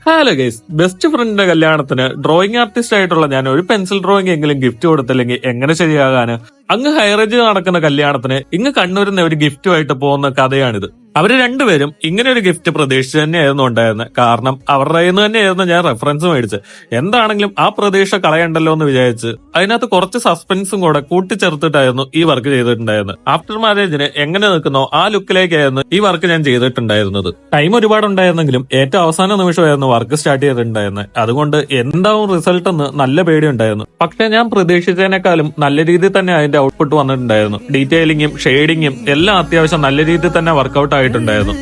Hello guys, best ഫ്രണ്ടിന്റെ കല്യാണത്തിന് drawing artist ആയിട്ടുള്ള ഞാൻ ഒരു പെൻസിൽ ഡ്രോയിങ് എങ്കിലും ഗിഫ്റ്റ് കൊടുത്തില്ലെങ്കിൽ എങ്ങനെ ശരിയാകാന്? അങ്ങ് ഹൈറേഞ്ച് നടക്കുന്ന കല്യാണത്തിന് ഇങ്ങ് കണ്ണൂരിന്ന് ഒരു ഗിഫ്റ്റുമായിട്ട് പോകുന്ന കഥയാണിത്. അവര് രണ്ടുപേരും ഇങ്ങനെ ഒരു ഗിഫ്റ്റ് പ്രതീക്ഷിച്ച് തന്നെയായിരുന്നു ഉണ്ടായിരുന്നത്. കാരണം അവരുടെ കയ്യിൽ നിന്ന് തന്നെയായിരുന്നു ഞാൻ റെഫറൻസ് മേടിച്ച്. എന്താണെങ്കിലും ആ പ്രതീക്ഷ കളയണ്ടല്ലോ എന്ന് വിചാരിച്ച് അതിനകത്ത് കുറച്ച് സസ്പെൻസും കൂടെ കൂട്ടിച്ചേർത്തിട്ടായിരുന്നു ഈ വർക്ക് ചെയ്തിട്ടുണ്ടായിരുന്നത്. ആഫ്റ്റർ മാരേജിന് എങ്ങനെ നിൽക്കുന്നോ ആ ലുക്കിലേക്കായിരുന്നു ഈ വർക്ക് ഞാൻ ചെയ്തിട്ടുണ്ടായിരുന്നത്. ടൈം ഒരുപാടുണ്ടായിരുന്നെങ്കിലും ഏറ്റവും അവസാന നിമിഷമായിരുന്നു വർക്ക് സ്റ്റാർട്ട് ചെയ്തിട്ടുണ്ടായിരുന്നത്. അതുകൊണ്ട് എന്താവും റിസൾട്ട് എന്ന് നല്ല പേടിയുണ്ടായിരുന്നു. പക്ഷെ ഞാൻ പ്രതീക്ഷിച്ചതിനേക്കാളും നല്ല രീതിയിൽ തന്നെ അതിന്റെ ഔട്ട്പുട്ട് വന്നിട്ടുണ്ടായിരുന്നു. ഡീറ്റെയിലിങ്ങും ഷെയ്ഡിങ്ങും എല്ലാം അത്യാവശ്യം നല്ല രീതിയിൽ തന്നെ വർക്കൗട്ട് ആയിട്ടുണ്ടായിരുന്നു.